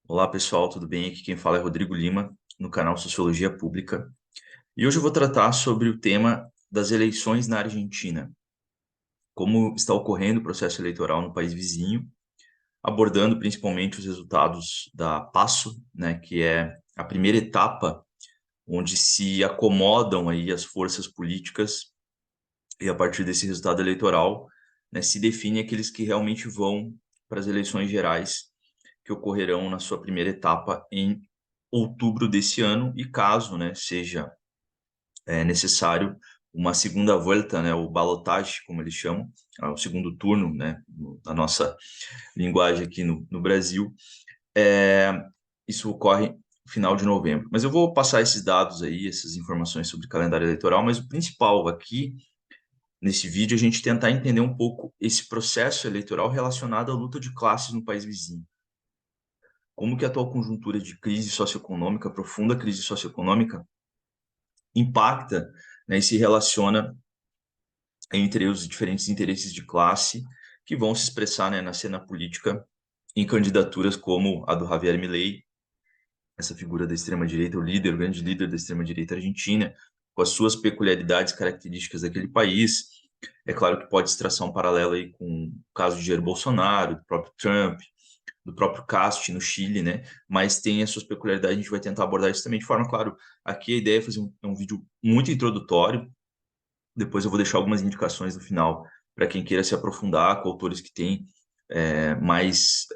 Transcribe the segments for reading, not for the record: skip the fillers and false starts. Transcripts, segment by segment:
Olá pessoal, tudo bem? Aqui quem fala é Rodrigo Lima, no canal Sociologia Pública. E hoje eu vou tratar sobre o tema das eleições na Argentina. Como está ocorrendo o processo eleitoral no país vizinho, abordando principalmente os resultados da PASSO, né, que é a primeira etapa onde se acomodam aí as forças políticas e a partir desse resultado eleitoral, né, se define aqueles que realmente vão para as eleições gerais que ocorrerão na sua primeira etapa em outubro desse ano e caso, né, seja necessário uma segunda volta, né, o balotage, como eles chamam, o segundo turno, né, na nossa linguagem aqui no Brasil, é, isso ocorre no final de novembro. Mas eu vou passar esses dados aí, essas informações sobre o calendário eleitoral, mas o principal aqui, nesse vídeo, é a gente tentar entender um pouco esse processo eleitoral relacionado à luta de classes no país vizinho. Como que a atual conjuntura de crise socioeconômica, profunda crise socioeconômica, impacta, né, e se relaciona entre os diferentes interesses de classe que vão se expressar, né, na cena política em candidaturas como a do Javier Milei, essa figura da extrema-direita, o líder, o grande líder da extrema-direita argentina, com as suas peculiaridades características daquele país. É claro que pode se traçar um paralelo aí com o caso de Jair Bolsonaro, do próprio Trump, do próprio Cast no Chile, né? Mas tem as suas peculiaridades, a gente vai tentar abordar isso também de forma, claro, aqui a ideia é fazer um vídeo muito introdutório, depois eu vou deixar algumas indicações no final para quem queira se aprofundar com autores que têm mais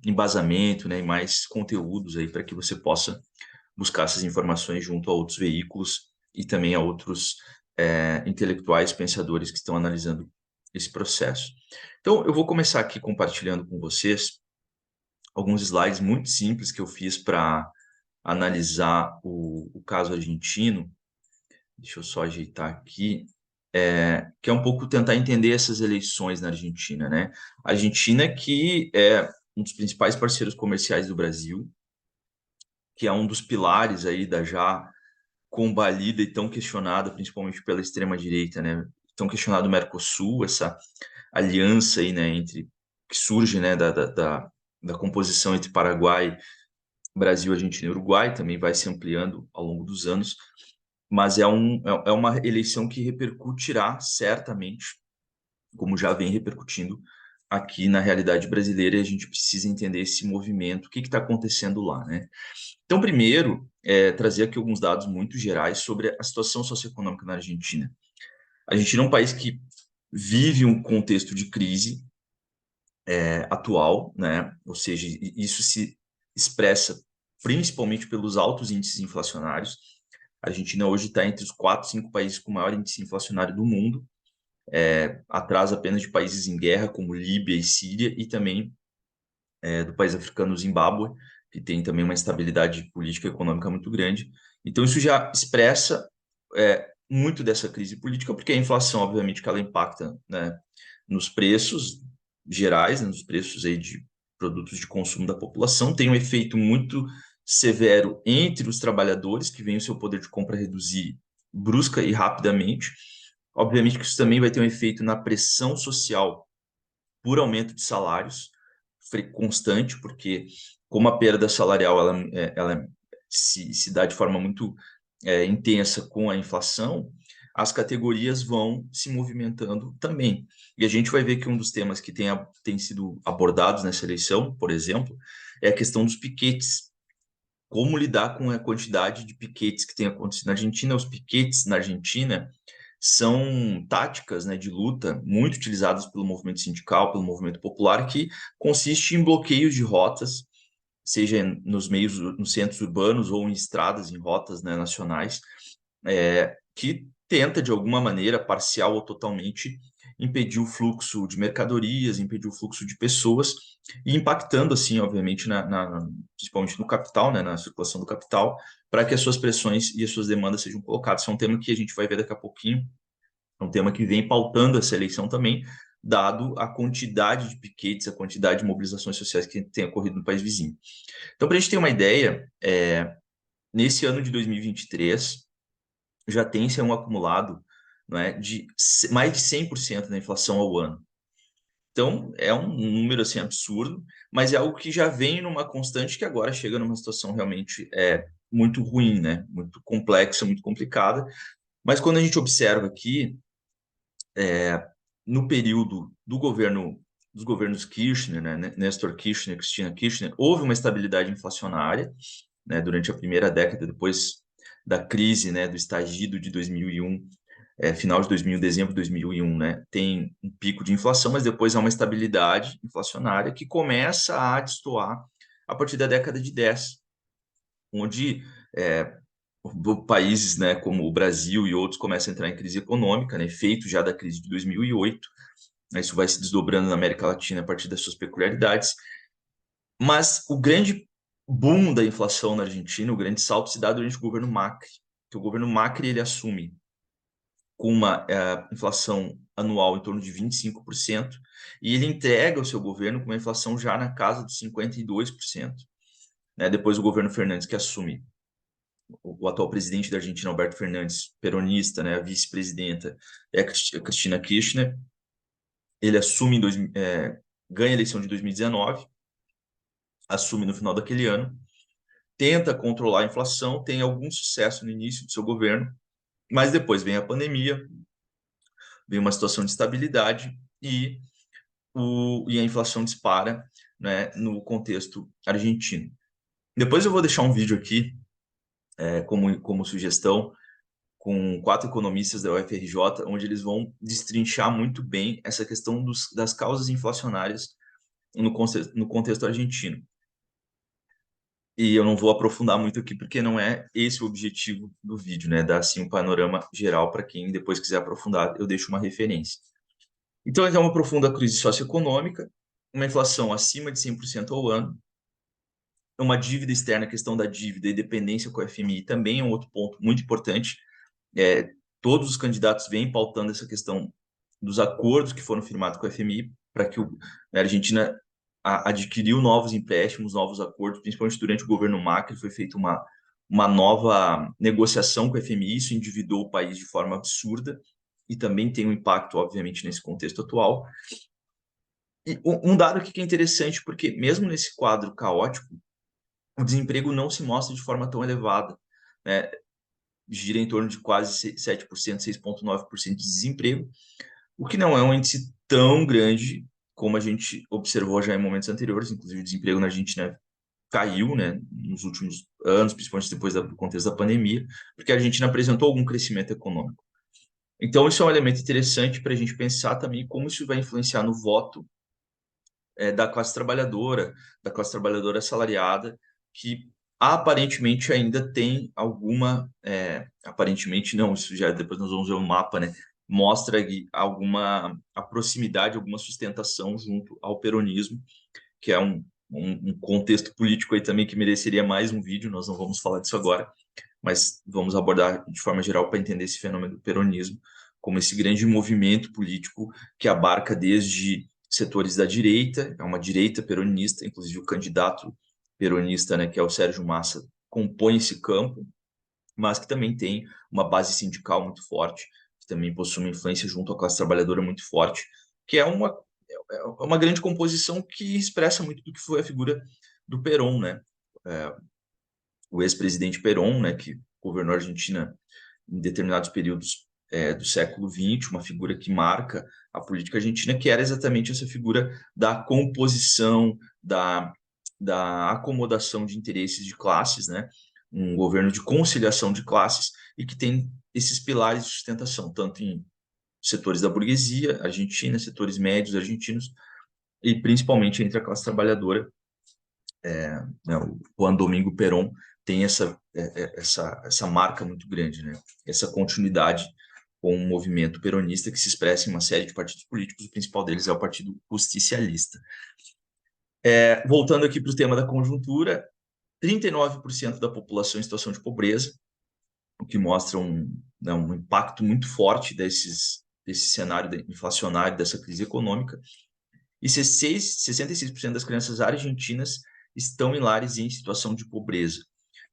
embasamento, né, e mais conteúdos aí para que você possa buscar essas informações junto a outros veículos e também a outros intelectuais, pensadores que estão analisando esse processo. Então, eu vou começar aqui compartilhando com vocês alguns slides muito simples que eu fiz para analisar o caso argentino. Deixa eu só ajeitar aqui. Que é um pouco tentar entender essas eleições na Argentina, né? A Argentina que é um dos principais parceiros comerciais do Brasil, que é um dos pilares aí da já combalida e tão questionada, principalmente pela extrema-direita, né? Tão questionado o Mercosul, essa aliança aí, né, entre que surge, né, da composição entre Paraguai, Brasil, Argentina e Uruguai, também vai se ampliando ao longo dos anos, mas é uma eleição que repercutirá certamente, como já vem repercutindo aqui na realidade brasileira, e a gente precisa entender esse movimento, o que está acontecendo lá, né? Então, primeiro, trazer aqui alguns dados muito gerais sobre a situação socioeconômica na Argentina. A Argentina é um país que vive um contexto de crise atual, né? Ou seja, isso se expressa principalmente pelos altos índices inflacionários. A Argentina hoje está entre os 4, 5 países com maior índice inflacionário do mundo, atrás apenas de países em guerra, como Líbia e Síria, e também do país africano Zimbábue, que tem também uma estabilidade política e econômica muito grande. Então, isso já expressa muito dessa crise política, porque a inflação, obviamente, que ela impacta, né, nos preços gerais, né, nos preços aí de produtos de consumo da população, tem um efeito muito severo entre os trabalhadores, que veem o seu poder de compra reduzir brusca e rapidamente. Obviamente que isso também vai ter um efeito na pressão social por aumento de salários constante, porque como a perda salarial ela se dá de forma muito intensa com a inflação, as categorias vão se movimentando também. E a gente vai ver que um dos temas que tem sido abordados nessa eleição, por exemplo, é a questão dos piquetes. Como lidar com a quantidade de piquetes que tem acontecido na Argentina? Os piquetes na Argentina são táticas, né, de luta muito utilizadas pelo movimento sindical, pelo movimento popular, que consiste em bloqueios de rotas, seja nos meios, nos centros urbanos ou em estradas, em rotas, né, nacionais, que tenta, de alguma maneira, parcial ou totalmente, impedir o fluxo de mercadorias, impedir o fluxo de pessoas, e impactando, assim, obviamente, principalmente no capital, né, na circulação do capital, para que as suas pressões e as suas demandas sejam colocadas. Isso é um tema que a gente vai ver daqui a pouquinho, é um tema que vem pautando essa eleição também, dado a quantidade de piquetes, a quantidade de mobilizações sociais que tem ocorrido no país vizinho. Então, para a gente ter uma ideia, nesse ano de 2023, já tem-se um acumulado, não é, de mais de 100% da inflação ao ano. Então, é um número assim absurdo, mas é algo que já vem numa constante que agora chega numa situação realmente muito ruim, né? Muito complexa, muito complicada. Mas quando a gente observa aqui, no período dos governos Kirchner, né, Néstor Kirchner, Cristina Kirchner, houve uma estabilidade inflacionária, né, durante a primeira década depois da crise, né, do estagido de 2001, final de 2000, dezembro de 2001, né, tem um pico de inflação, mas depois há uma estabilidade inflacionária que começa a destoar a partir da década de 10, onde países, né, como o Brasil e outros começam a entrar em crise econômica, né, efeito já da crise de 2008. Isso vai se desdobrando na América Latina a partir das suas peculiaridades. Mas o grande boom da inflação na Argentina, o grande salto, se dá durante o governo Macri. Que o governo Macri ele assume com uma inflação anual em torno de 25%, e ele entrega o seu governo com uma inflação já na casa dos 52%. Né? Depois o governo Fernandes, que assume, o atual presidente da Argentina, Alberto Fernandes, peronista, né? A vice-presidenta é a Cristina Kirchner, ele assume ganha a eleição de 2019, assume no final daquele ano, tenta controlar a inflação, tem algum sucesso no início do seu governo, mas depois vem a pandemia, vem uma situação de estabilidade e a inflação dispara, né, no contexto argentino. Depois eu vou deixar um vídeo aqui como sugestão com 4 economistas da UFRJ, onde eles vão destrinchar muito bem essa questão das causas inflacionárias no contexto argentino. E eu não vou aprofundar muito aqui, porque não é esse o objetivo do vídeo, né? Dar assim um panorama geral para quem depois quiser aprofundar, eu deixo uma referência. Então, é uma profunda crise socioeconômica, uma inflação acima de 100% ao ano, uma dívida externa, a questão da dívida e dependência com o FMI também é um outro ponto muito importante. Todos os candidatos vêm pautando essa questão dos acordos que foram firmados com o FMI para que a Argentina adquiriu novos empréstimos, novos acordos, principalmente durante o governo Macri, foi feita uma nova negociação com o FMI, isso endividou o país de forma absurda e também tem um impacto, obviamente, nesse contexto atual. E um dado aqui que é interessante, porque mesmo nesse quadro caótico, o desemprego não se mostra de forma tão elevada, né? Gira em torno de quase 7%, 6,9% de desemprego, o que não é um índice tão grande como a gente observou já em momentos anteriores. Inclusive o desemprego na Argentina caiu, né, nos últimos anos, principalmente depois do contexto da pandemia, porque a Argentina apresentou algum crescimento econômico. Então isso é um elemento interessante para a gente pensar também como isso vai influenciar no voto da classe trabalhadora assalariada, que aparentemente ainda tem alguma, aparentemente não, isso já depois nós vamos ver um mapa, né? Mostra alguma a proximidade, alguma sustentação junto ao peronismo, que é um contexto político aí também que mereceria mais um vídeo, nós não vamos falar disso agora, mas vamos abordar de forma geral para entender esse fenômeno do peronismo como esse grande movimento político que abarca desde setores da direita, é uma direita peronista, inclusive o candidato peronista, né, que é o Sérgio Massa, compõe esse campo, mas que também tem uma base sindical muito forte, que também possui uma influência junto à classe trabalhadora muito forte, que é uma grande composição que expressa muito do que foi a figura do Perón, né? O ex-presidente Perón, né, que governou a Argentina em determinados períodos do século XX, uma figura que marca a política argentina, que era exatamente essa figura da composição, da acomodação de interesses de classes, né? Um governo de conciliação de classes e que tem esses pilares de sustentação, tanto em setores da burguesia argentina, setores médios argentinos e principalmente entre a classe trabalhadora. Né, o Juan Domingo Perón tem essa marca muito grande, né? Essa continuidade com o movimento peronista que se expressa em uma série de partidos políticos, o principal deles é o Partido Justicialista. Voltando aqui para o tema da conjuntura, 39% da população em situação de pobreza, o que mostra um impacto muito forte desse cenário inflacionário, dessa crise econômica, e 66% das crianças argentinas estão em lares em situação de pobreza.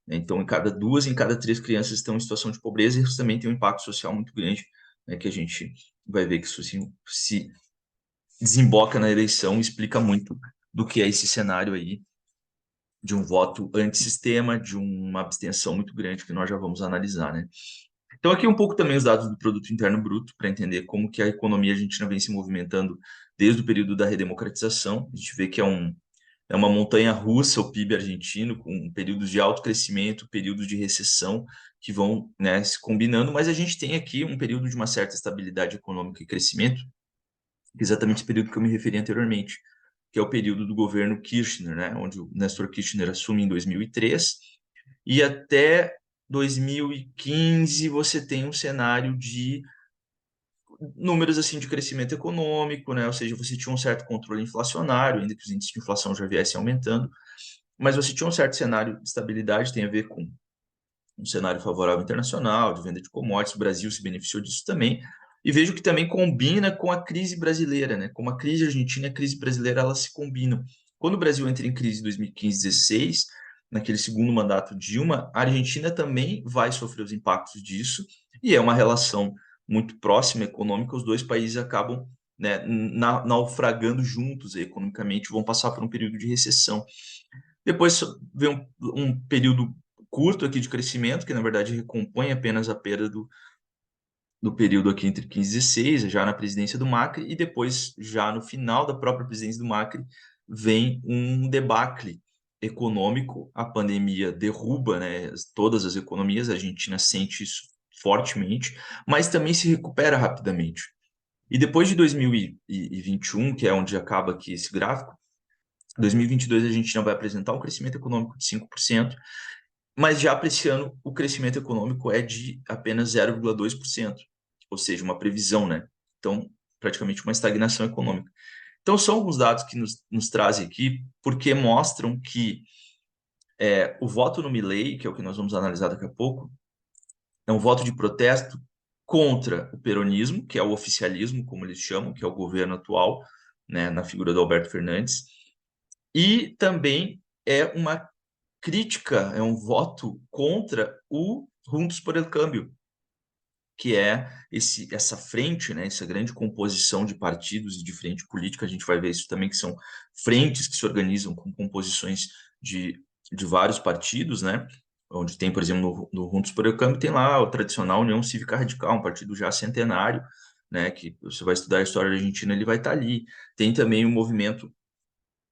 Então, em cada 3 crianças estão em situação de pobreza, e isso também tem um impacto social muito grande, né, que a gente vai ver que isso se desemboca na eleição, explica muito do que é esse cenário aí de um voto antissistema, de uma abstenção muito grande que nós já vamos analisar, né? Então aqui um pouco também os dados do Produto Interno Bruto para entender como que a economia argentina vem se movimentando desde o período da redemocratização. A gente vê que é uma montanha russa o PIB argentino, com períodos de alto crescimento, períodos de recessão que vão, né, se combinando, mas a gente tem aqui um período de uma certa estabilidade econômica e crescimento, exatamente esse período que eu me referi anteriormente, que é o período do governo Kirchner, né, onde o Néstor Kirchner assume em 2003, e até 2015 você tem um cenário de números assim de crescimento econômico, né? Ou seja, você tinha um certo controle inflacionário, ainda que os índices de inflação já viessem aumentando, mas você tinha um certo cenário de estabilidade, tem a ver com um cenário favorável internacional, de venda de commodities, o Brasil se beneficiou disso também, e vejo que também combina com a crise brasileira, né? Como a crise argentina e a crise brasileira, elas se combinam. Quando o Brasil entra em crise em 2015-16, naquele segundo mandato Dilma, a Argentina também vai sofrer os impactos disso, e é uma relação muito próxima econômica, os dois países acabam, né, naufragando juntos economicamente, vão passar por um período de recessão. Depois vem um período curto aqui de crescimento, que na verdade recompõe apenas a perda do período aqui entre 15 e 16, já na presidência do Macri, e depois, já no final da própria presidência do Macri, vem um debacle econômico, a pandemia derruba, né, todas as economias, a Argentina sente isso fortemente, mas também se recupera rapidamente. E depois de 2021, que é onde acaba aqui esse gráfico, 2022 a Argentina vai apresentar um crescimento econômico de 5%, mas já para esse ano o crescimento econômico é de apenas 0,2%, ou seja, uma previsão, né? Então, praticamente uma estagnação econômica. Então, são alguns dados que nos trazem aqui, porque mostram que o voto no Milei, que é o que nós vamos analisar daqui a pouco, é um voto de protesto contra o peronismo, que é o oficialismo, como eles chamam, que é o governo atual, né, na figura do Alberto Fernandes, e também é uma crítica, é um voto contra o Juntos por el Cambio, que é essa frente, né, essa grande composição de partidos e de frente política. A gente vai ver isso também, que são frentes que se organizam com composições de vários partidos, né? Onde tem, por exemplo, no Juntos por el Cambio, tem lá o tradicional União Cívica Radical, um partido já centenário, né? Que você vai estudar a história da Argentina, ele vai estar ali. Tem também o movimento,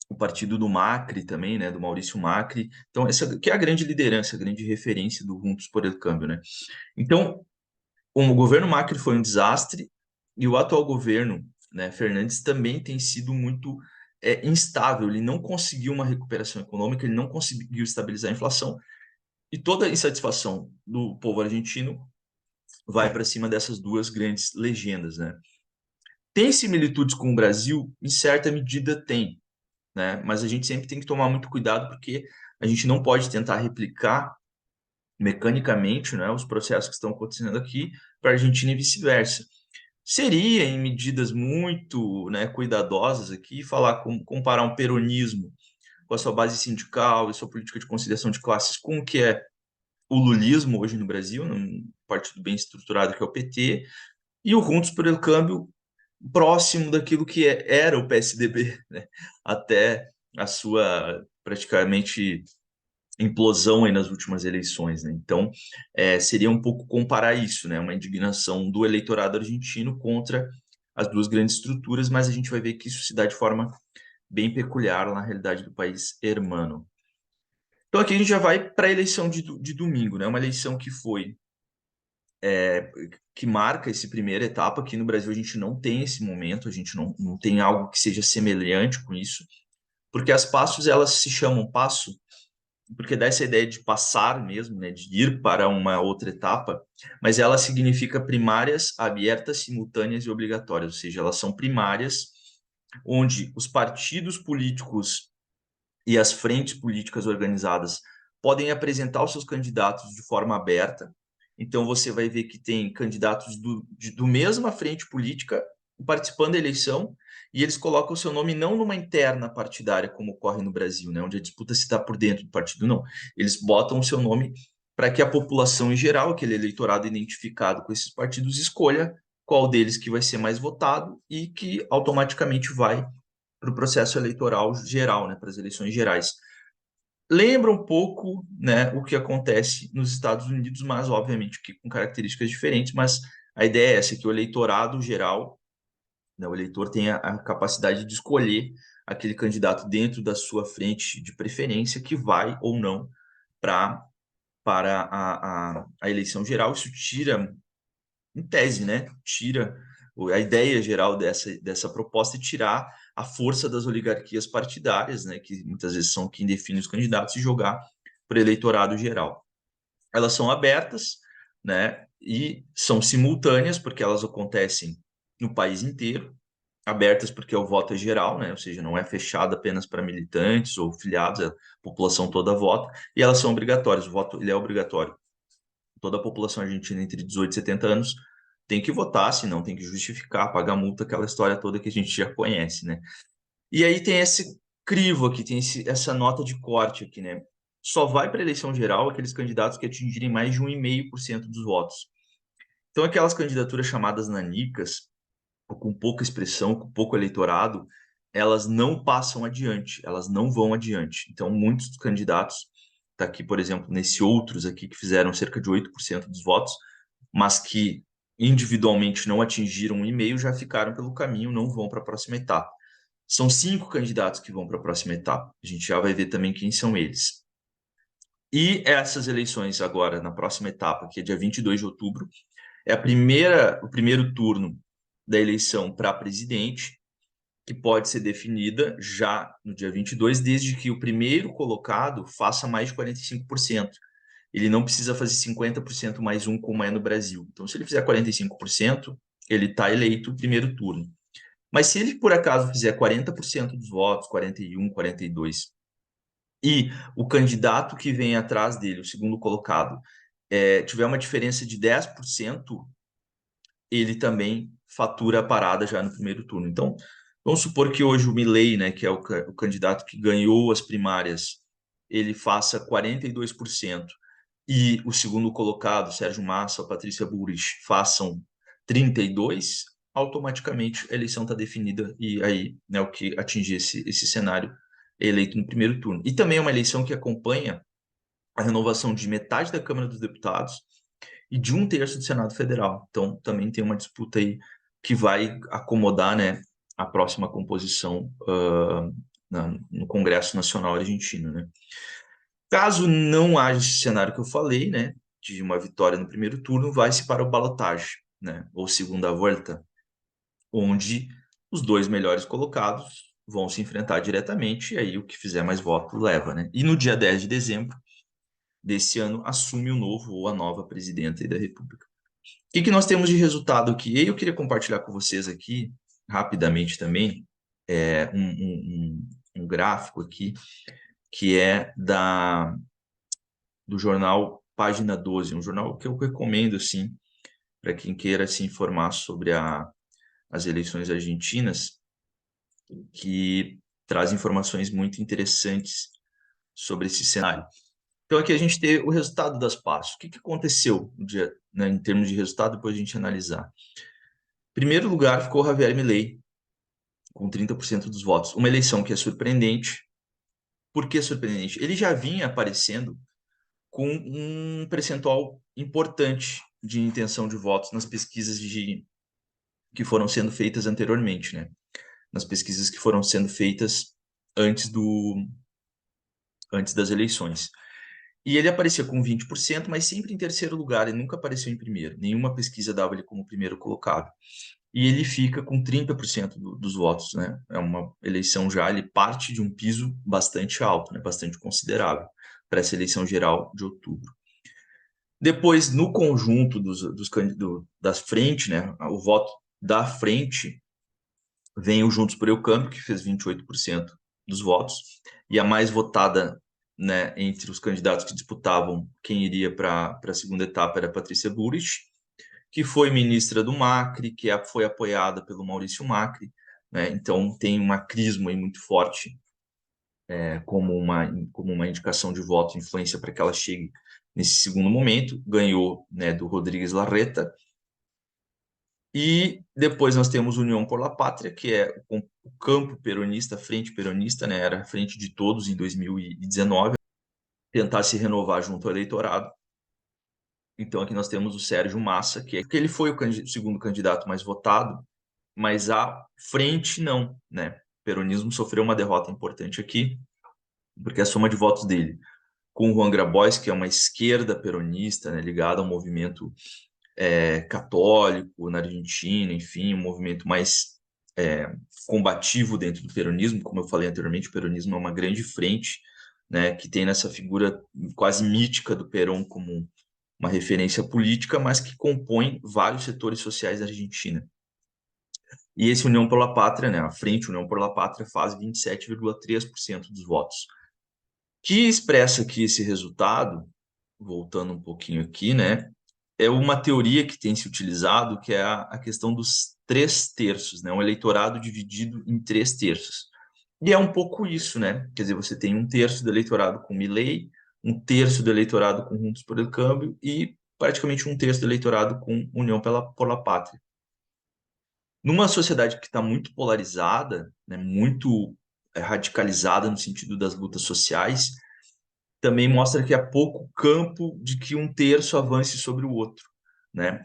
o partido do Macri também, né, do Maurício Macri. Então, essa que é a grande liderança, a grande referência do Juntos por el Cambio, né? Então, o governo Macri foi um desastre e o atual governo, né, Fernandes, também tem sido muito instável. Ele não conseguiu uma recuperação econômica, ele não conseguiu estabilizar a inflação e toda a insatisfação do povo argentino vai para cima dessas duas grandes legendas, né? Tem similitudes com o Brasil? Em certa medida tem, né? Mas a gente sempre tem que tomar muito cuidado porque a gente não pode tentar replicar mecanicamente, né, os processos que estão acontecendo aqui para a Argentina e vice-versa. Seria em medidas muito, né, cuidadosas aqui falar comparar um peronismo com a sua base sindical e sua política de conciliação de classes com o que é o lulismo hoje no Brasil, um partido bem estruturado que é o PT, e o Juntos por el Cambio próximo daquilo que era o PSDB, né, até a sua praticamente implosão aí nas últimas eleições, né? Então, seria um pouco comparar isso, né? Uma indignação do eleitorado argentino contra as duas grandes estruturas, mas a gente vai ver que isso se dá de forma bem peculiar na realidade do país hermano. Então, aqui a gente já vai para a eleição de domingo, né? Uma eleição que foi que marca essa primeira etapa. Aqui no Brasil a gente não tem esse momento, a gente não tem algo que seja semelhante com isso, porque as passos elas se chamam passo porque dá essa ideia de passar mesmo, né, de ir para uma outra etapa, mas ela significa primárias, abertas, simultâneas e obrigatórias, ou seja, elas são primárias, onde os partidos políticos e as frentes políticas organizadas podem apresentar os seus candidatos de forma aberta. Então, você vai ver que tem candidatos do mesma frente política participando da eleição e eles colocam o seu nome não numa interna partidária, como ocorre no Brasil, né, onde a disputa se dá por dentro do partido, não. Eles botam o seu nome para que a população em geral, aquele eleitorado identificado com esses partidos, escolha qual deles que vai ser mais votado e que automaticamente vai para o processo eleitoral geral, né, para as eleições gerais. Lembra um pouco, né, o que acontece nos Estados Unidos, mas obviamente que com características diferentes, mas a ideia é essa, que o eleitorado geral, né, o eleitor tem a capacidade de escolher aquele candidato dentro da sua frente de preferência que vai ou não para a eleição geral. Isso tira, em tese, né, tira a ideia geral dessa proposta e tirar a força das oligarquias partidárias, né, que muitas vezes são quem define os candidatos, e jogar para o eleitorado geral. Elas são abertas, né, e são simultâneas, porque elas acontecem no país inteiro, abertas porque o voto é geral, né, ou seja, não é fechado apenas para militantes ou filiados, a população toda vota, e elas são obrigatórias, o voto ele é obrigatório. Toda a população argentina entre 18 e 70 anos tem que votar, senão tem que justificar, pagar multa, aquela história toda que a gente já conhece, né? E aí tem esse crivo aqui, tem essa nota de corte aqui, né? Só vai para a eleição geral aqueles candidatos que atingirem mais de 1,5% dos votos. Então, aquelas candidaturas chamadas nanicas, ou com pouca expressão, com pouco eleitorado, elas não passam adiante, elas não vão adiante. Então, muitos candidatos, tá aqui, por exemplo, nesse outros aqui, que fizeram cerca de 8% dos votos, mas que individualmente não atingiram 1,5%, já ficaram pelo caminho, não vão para a próxima etapa. São 5 candidatos que vão para a próxima etapa. A gente já vai ver também quem são eles. E essas eleições agora, na próxima etapa, que é dia 22 de outubro, é o primeiro turno da eleição para presidente, que pode ser definida já no dia 22, desde que o primeiro colocado faça mais de 45%. Ele não precisa fazer 50% mais um, como é no Brasil. Então, se ele fizer 45%, ele está eleito no primeiro turno. Mas se ele, por acaso, fizer 40% dos votos, 41, 42, e o candidato que vem atrás dele, o segundo colocado, tiver uma diferença de 10%, ele também fatura a parada já no primeiro turno. Então, vamos supor que hoje o Milei, né, que é o candidato que ganhou as primárias, ele faça 42%, e o segundo colocado, Sérgio Massa, Patrícia Bullrich, façam 32%, automaticamente a eleição está definida, e aí, né, o que atingir esse cenário é eleito no primeiro turno. E também é uma eleição que acompanha a renovação de metade da Câmara dos Deputados e de 1/3 do Senado Federal. Então, também tem uma disputa aí que vai acomodar, né, a próxima composição no Congresso Nacional Argentino, né? Caso não haja esse cenário que eu falei, né, de uma vitória no primeiro turno, vai-se para o balotage, né, ou segunda volta, onde os dois melhores colocados vão se enfrentar diretamente, e aí o que fizer mais voto leva, né? E no dia 10 de dezembro desse ano, assume o novo ou a nova presidenta da República. O que nós temos de resultado aqui? E eu queria compartilhar com vocês aqui, rapidamente também, um gráfico aqui, que é do jornal Página 12, um jornal que eu recomendo, assim, para quem queira se informar sobre as eleições argentinas, que traz informações muito interessantes sobre esse cenário. Então, aqui a gente tem o resultado das PASSO. O que aconteceu no dia, né, em termos de resultado, depois a gente analisar. Em primeiro lugar ficou Javier Milei, com 30% dos votos. Uma eleição que é surpreendente. Por que surpreendente? Ele já vinha aparecendo com um percentual importante de intenção de votos nas pesquisas que foram sendo feitas anteriormente, né? Nas pesquisas que foram sendo feitas antes das eleições. E ele aparecia com 20%, mas sempre em terceiro lugar, ele nunca apareceu em primeiro. Nenhuma pesquisa dava ele como primeiro colocado. E ele fica com 30% dos votos, né? É uma eleição já, ele parte de um piso bastante alto, né? Bastante considerável para essa eleição geral de outubro. Depois, no conjunto das frentes, né? O voto da frente vem o Juntos por Eucâmbio, que fez 28% dos votos, e a mais votada, né, entre os candidatos que disputavam quem iria para a segunda etapa era a Patrícia Bullrich, que foi ministra do Macri, que foi apoiada pelo Maurício Macri, né? Então tem um crisma aí muito forte, como uma indicação de voto, influência para que ela chegue nesse segundo momento. Ganhou, né, do Rodrigues Larreta, E depois nós temos União por la Pátria, que é o campo peronista, a frente peronista, né? Era a frente de todos em 2019, tentar se renovar junto ao eleitorado. Então aqui nós temos o Sérgio Massa, que ele foi o segundo candidato mais votado, mas a frente não, né? O peronismo sofreu uma derrota importante aqui, porque a soma de votos dele com o Juan Grabois, que é uma esquerda peronista, né, ligada ao movimento católico na Argentina, enfim, um movimento mais combativo dentro do peronismo. Como eu falei anteriormente, o peronismo é uma grande frente, né, que tem nessa figura quase mítica do Perón como uma referência política, mas que compõe vários setores sociais da Argentina. E esse União por la Pátria, né, a Frente União por la Pátria, faz 27,3% dos votos. Que expressa aqui esse resultado, voltando um pouquinho aqui, né, é uma teoria que tem se utilizado, que é a questão dos 3 terços, né, um eleitorado dividido em 3 terços. E é um pouco isso, né? Quer dizer, você tem 1 terço do eleitorado com Milei, 1 terço do eleitorado com Juntos por el Cambio e praticamente 1 terço do eleitorado com União por la Pátria. Numa sociedade que está muito polarizada, né, muito radicalizada no sentido das lutas sociais, também mostra que há pouco campo de que 1 terço avance sobre o outro, né?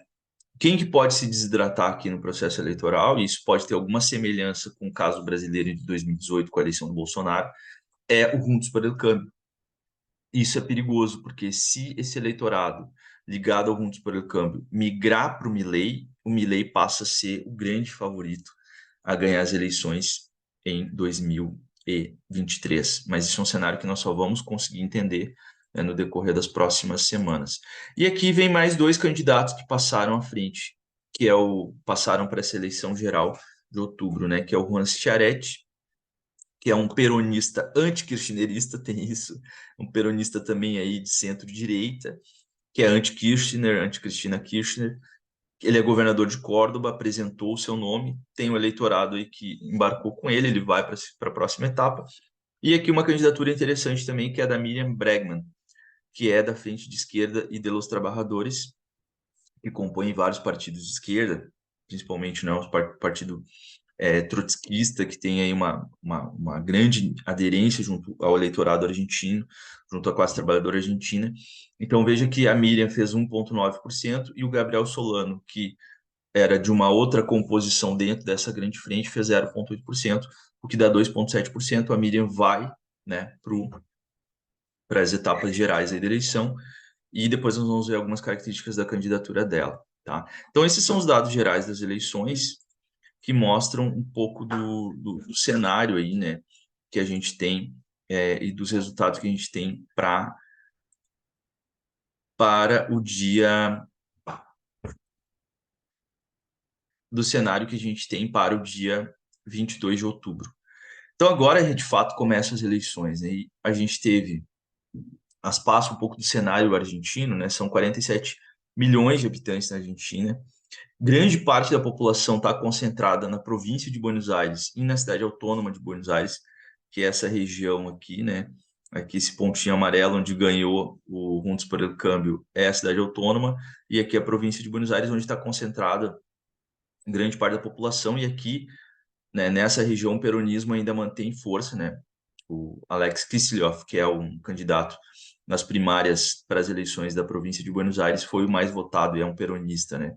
Quem que pode se desidratar aqui no processo eleitoral, e isso pode ter alguma semelhança com o caso brasileiro de 2018, com a eleição do Bolsonaro, é o Juntos pelo Câmbio. Isso é perigoso, porque se esse eleitorado ligado ao Juntos pelo Câmbio migrar para o Milei passa a ser o grande favorito a ganhar as eleições em 2023. Mas isso é um cenário que nós só vamos conseguir entender, né, no decorrer das próximas semanas. E aqui vem mais 2 candidatos que passaram à frente, passaram para essa eleição geral de outubro, né, que é o Juan Schiaretti, que é um peronista anti-kirchnerista, tem isso, um peronista também aí de centro-direita, que é anti-Kirchner, anti-Cristina Kirchner. Ele é governador de Córdoba, apresentou o seu nome, tem um eleitorado aí que embarcou com ele vai para a próxima etapa. E aqui uma candidatura interessante também, que é a da Miriam Bregman, que é da Frente de Esquerda e de los Trabajadores, que compõe vários partidos de esquerda, principalmente, né, o partido trotskista, que tem aí uma grande aderência junto ao eleitorado argentino, junto à classe trabalhadora argentina. Então veja que a Miriam fez 1,9% e o Gabriel Solano, que era de uma outra composição dentro dessa grande frente, fez 0,8%, o que dá 2,7%. A Miriam vai, né, para as etapas gerais da eleição, e depois nós vamos ver algumas características da candidatura dela. Tá? Então esses são os dados gerais das eleições, que mostram um pouco do cenário aí, né, que a gente tem e dos resultados que a gente tem para o dia do cenário que a gente tem para o dia 22 de outubro. Então agora, de fato, começam as eleições, né? E a gente teve as passas um pouco do cenário argentino, né? São 47 milhões de habitantes na Argentina. Grande parte da população está concentrada na província de Buenos Aires e na cidade autônoma de Buenos Aires, que é essa região aqui, né? Aqui esse pontinho amarelo onde ganhou o Juntos por el Câmbio é a cidade autônoma, e aqui é a província de Buenos Aires, onde está concentrada grande parte da população. E aqui, né, nessa região, o peronismo ainda mantém força, né? O Alex Kicillof, que é um candidato nas primárias para as eleições da província de Buenos Aires, foi o mais votado e é um peronista, né?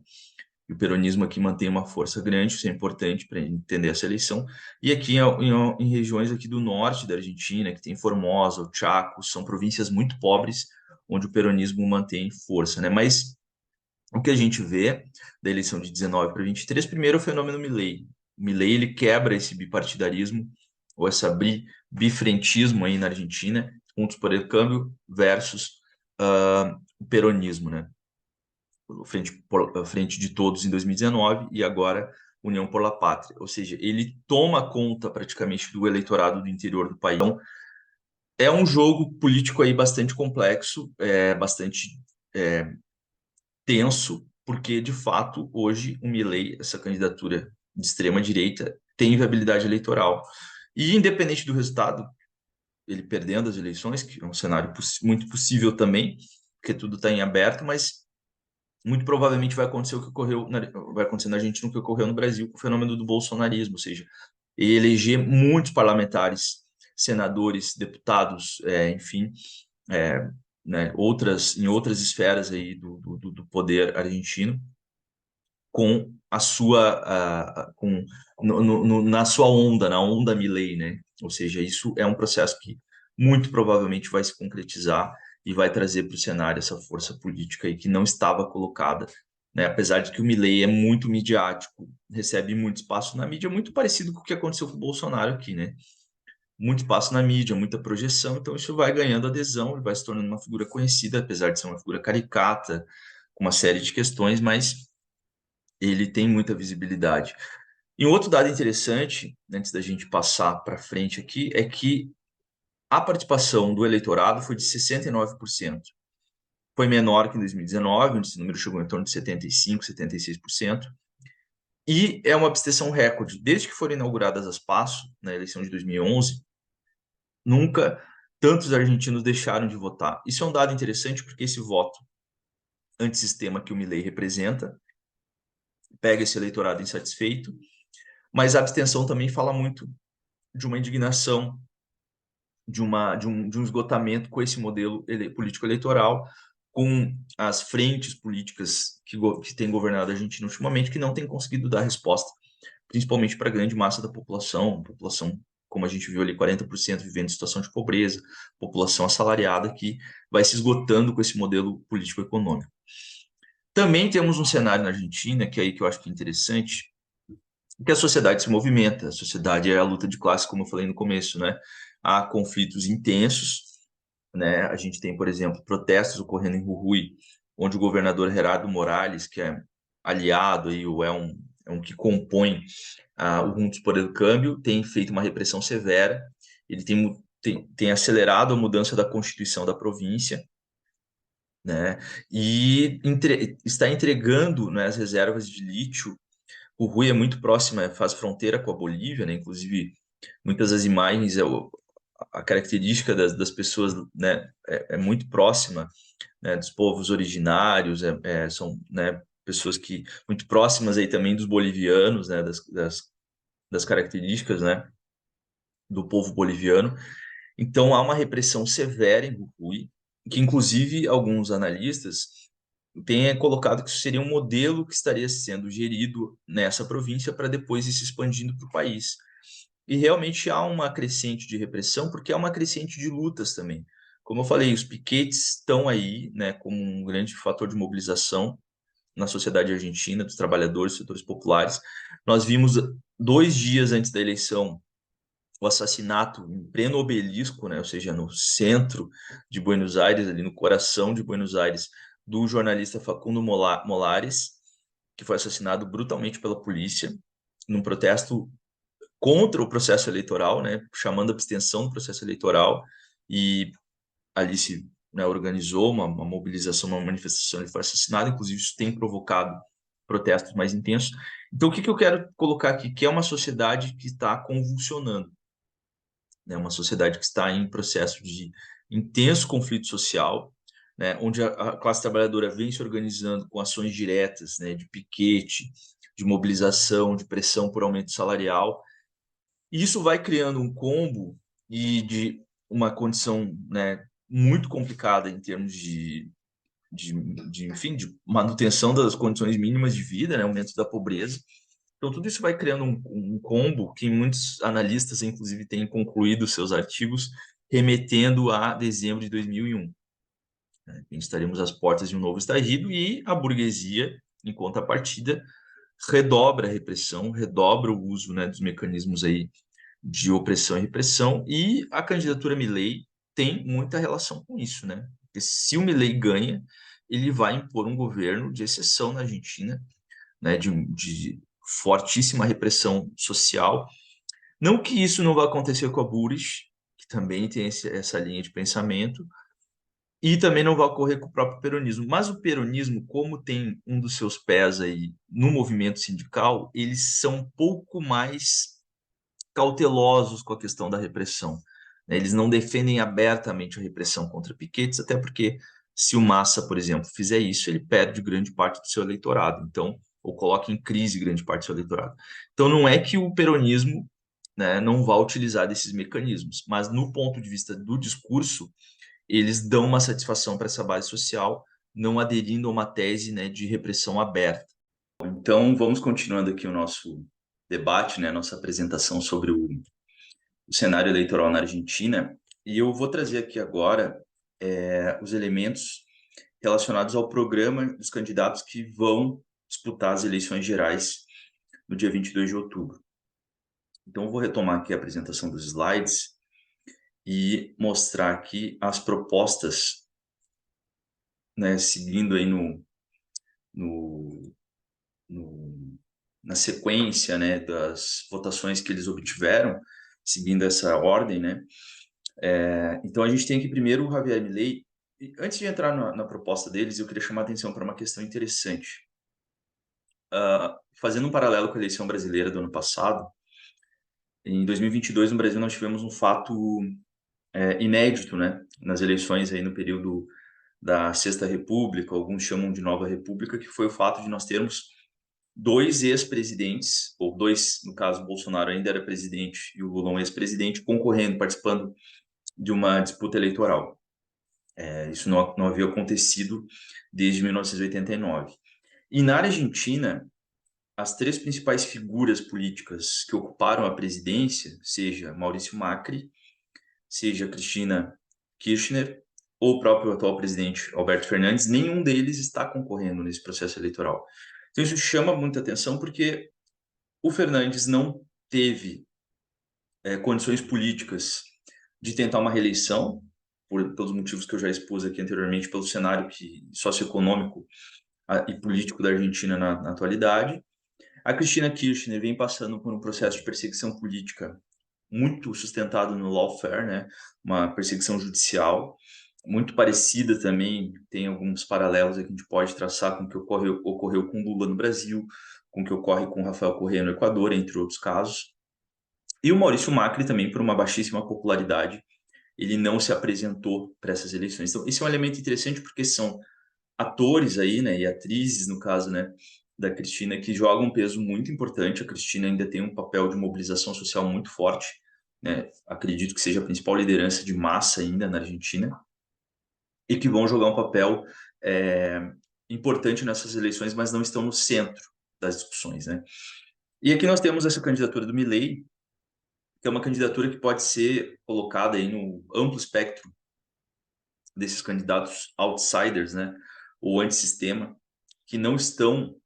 E o peronismo aqui mantém uma força grande, isso é importante para entender essa eleição. E aqui em regiões aqui do norte da Argentina, que tem Formosa, o Chaco, são províncias muito pobres, onde o peronismo mantém força, né? Mas o que a gente vê da eleição de 19 para 23, primeiro é o fenômeno Milei. O Milei, ele quebra esse bipartidarismo, ou essa bifrentismo aí na Argentina, Juntos por el Câmbio versus o peronismo, né? Frente de Todos em 2019 e agora União por la Pátria. Ou seja, ele toma conta praticamente do eleitorado do interior do país. Então, é um jogo político aí bastante complexo, bastante tenso, porque, de fato, hoje o Milei, essa candidatura de extrema-direita, tem viabilidade eleitoral. E, independente do resultado, ele perdendo as eleições, que é um cenário muito possível também, porque tudo está em aberto, mas muito provavelmente vai acontecer o que vai acontecer na Argentina, o que ocorreu no Brasil com o fenômeno do bolsonarismo, ou seja, eleger muitos parlamentares, senadores, deputados, enfim, né, em outras esferas aí do poder argentino, com a sua na sua onda, na onda Milei, né? Ou seja, isso é um processo que muito provavelmente vai se concretizar e vai trazer para o cenário essa força política aí que não estava colocada, né? Apesar de que o Milei é muito midiático, recebe muito espaço na mídia, muito parecido com o que aconteceu com o Bolsonaro aqui, né? Muito espaço na mídia, muita projeção, então isso vai ganhando adesão, ele vai se tornando uma figura conhecida, apesar de ser uma figura caricata, com uma série de questões, mas ele tem muita visibilidade. E um outro dado interessante, antes da gente passar para frente aqui, é que a participação do eleitorado foi de 69%. Foi menor que em 2019, onde esse número chegou em torno de 75%, 76%. E é uma abstenção recorde. Desde que foram inauguradas as PASSO, na eleição de 2011, nunca tantos argentinos deixaram de votar. Isso é um dado interessante porque esse voto antissistema que o Milei representa pega esse eleitorado insatisfeito, mas a abstenção também fala muito de uma indignação, de um esgotamento com esse modelo político-eleitoral, com as frentes políticas que têm governado a Argentina ultimamente, que não têm conseguido dar resposta, principalmente para a grande massa da população, como a gente viu ali, 40% vivendo em situação de pobreza, população assalariada, que vai se esgotando com esse modelo político-econômico. Também temos um cenário na Argentina, que é aí que eu acho que é interessante, que a sociedade se movimenta, a sociedade é a luta de classe, como eu falei no começo, né? Há conflitos intensos, né? A gente tem, por exemplo, protestos ocorrendo em Jujuy, onde o governador Gerardo Morales, que é aliado aí, ou é um que compõe o Juntos por el Cambio, tem feito uma repressão severa, ele tem acelerado a mudança da Constituição da província, né? E está entregando, né, as reservas de lítio. O Rui é muito próxima, faz fronteira com a Bolívia, né? Inclusive, muitas das imagens, a característica das pessoas, né, é muito próxima, né, dos povos originários, são, né, pessoas que muito próximas aí também dos bolivianos, né, das características, né, do povo boliviano. Então, há uma repressão severa em Jujuy, que inclusive alguns analistas têm colocado que isso seria um modelo que estaria sendo gerido nessa província para depois ir se expandindo para o país. E realmente há uma crescente de repressão, porque há uma crescente de lutas também. Como eu falei, os piquetes estão aí, né, como um grande fator de mobilização na sociedade argentina, dos trabalhadores, dos setores populares. Nós vimos 2 dias antes da eleição o assassinato em pleno obelisco, né, ou seja, no centro de Buenos Aires, ali no coração de Buenos Aires, do jornalista Facundo Molares, que foi assassinado brutalmente pela polícia, num protesto contra o processo eleitoral, né, chamando a abstenção do processo eleitoral, e ali se, né, organizou uma mobilização, uma manifestação, ele foi assassinado, inclusive isso tem provocado protestos mais intensos. Então, o que eu quero colocar aqui? Que é uma sociedade que está convulsionando, né, uma sociedade que está em processo de intenso conflito social, né, onde a classe trabalhadora vem se organizando com ações diretas, né, de piquete, de mobilização, de pressão por aumento salarial, e isso vai criando um combo e de uma condição, né, muito complicada em termos enfim, de manutenção das condições mínimas de vida, né, aumento da pobreza. Então, tudo isso vai criando um combo que muitos analistas, inclusive, têm concluído seus artigos remetendo a dezembro de 2001. Né? Estaremos às portas de um novo estallido e a burguesia, em contrapartida, redobra a repressão, redobra o uso, né, dos mecanismos aí de opressão e repressão, e a candidatura Milei tem muita relação com isso, né? Porque se o Milei ganha, ele vai impor um governo de exceção na Argentina, né, de fortíssima repressão social. Não que isso não vá acontecer com a Bullrich, que também tem essa linha de pensamento, e também não vai ocorrer com o próprio peronismo. Mas o peronismo, como tem um dos seus pés aí no movimento sindical, eles são um pouco mais cautelosos com a questão da repressão. Eles não defendem abertamente a repressão contra piquetes, até porque Se o Massa, por exemplo, fizer isso, ele perde grande parte do seu eleitorado, então, ou coloca em crise grande parte do seu eleitorado. Então, não é que o peronismo, né, não vá utilizar desses mecanismos, mas no ponto de vista do discurso, eles dão uma satisfação para essa base social, não aderindo a uma tese, né, de repressão aberta. Então, vamos continuando aqui o nosso debate, né, nossa apresentação sobre o cenário eleitoral na Argentina, e eu vou trazer aqui agora os elementos relacionados ao programa dos candidatos que vão disputar as eleições gerais no dia 22 de outubro. Então, eu vou retomar aqui a apresentação dos slides e mostrar aqui as propostas, né, seguindo aí no, na sequência, né, das votações que eles obtiveram, seguindo essa ordem, né. Então, a gente tem aqui primeiro o Javier Milei. E antes de entrar na proposta deles, eu queria chamar a atenção para uma questão interessante. Fazendo um paralelo com a eleição brasileira do ano passado, em 2022, no Brasil, nós tivemos um fato inédito, né, nas eleições aí no período da Sexta República, alguns chamam de Nova República, que foi o fato de nós termos dois ex-presidentes, ou dois, no caso, o Bolsonaro ainda era presidente e o Lula um ex-presidente, concorrendo, participando de uma disputa eleitoral. Isso não havia acontecido desde 1989. E na Argentina, as três principais figuras políticas que ocuparam a presidência, seja Maurício Macri, seja Cristina Kirchner, ou o próprio atual presidente Alberto Fernandes, nenhum deles está concorrendo nesse processo eleitoral. Então isso chama muita atenção porque o Fernandes não teve condições políticas de tentar uma reeleição, pelos motivos que eu já expus aqui anteriormente, pelo cenário socioeconômico e político da Argentina na atualidade. A Cristina Kirchner vem passando por um processo de perseguição política muito sustentado no lawfare, né? Uma perseguição judicial, muito parecida também, tem alguns paralelos que a gente pode traçar com o que ocorreu com Lula no Brasil, com o que ocorre com Rafael Correa no Equador, entre outros casos. E o Maurício Macri também, por uma baixíssima popularidade, ele não se apresentou para essas eleições. Então, esse é um elemento interessante porque são atores aí, né, e atrizes, no caso, né, da Cristina, que jogam um peso muito importante. A Cristina ainda tem um papel de mobilização social muito forte, né? Acredito que seja a principal liderança de massa ainda na Argentina, e que vão jogar um papel importante nessas eleições, mas não estão no centro das discussões, né? E aqui nós temos essa candidatura do Milei, que é uma candidatura que pode ser colocada aí no amplo espectro desses candidatos outsiders, né, ou antissistema, que não estão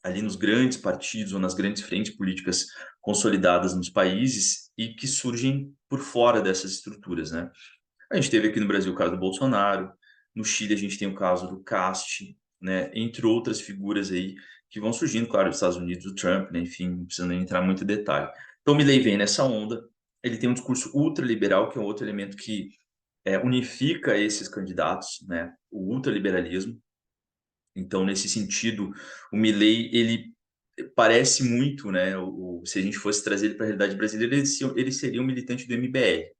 ali nos grandes partidos ou nas grandes frentes políticas consolidadas nos países e que surgem por fora dessas estruturas, né? A gente teve aqui no Brasil o caso do Bolsonaro, no Chile a gente tem o caso do Cast, né, entre outras figuras aí que vão surgindo, claro, nos Estados Unidos, o Trump, né, enfim, não precisa nem entrar muito em detalhe. Então, o Milley vem nessa onda, ele tem um discurso ultraliberal, que é um outro elemento que unifica esses candidatos, né, o ultraliberalismo. Então, nesse sentido, o Milley, ele parece muito, né, se a gente fosse trazer ele para a realidade brasileira, ele seria um militante do MBL,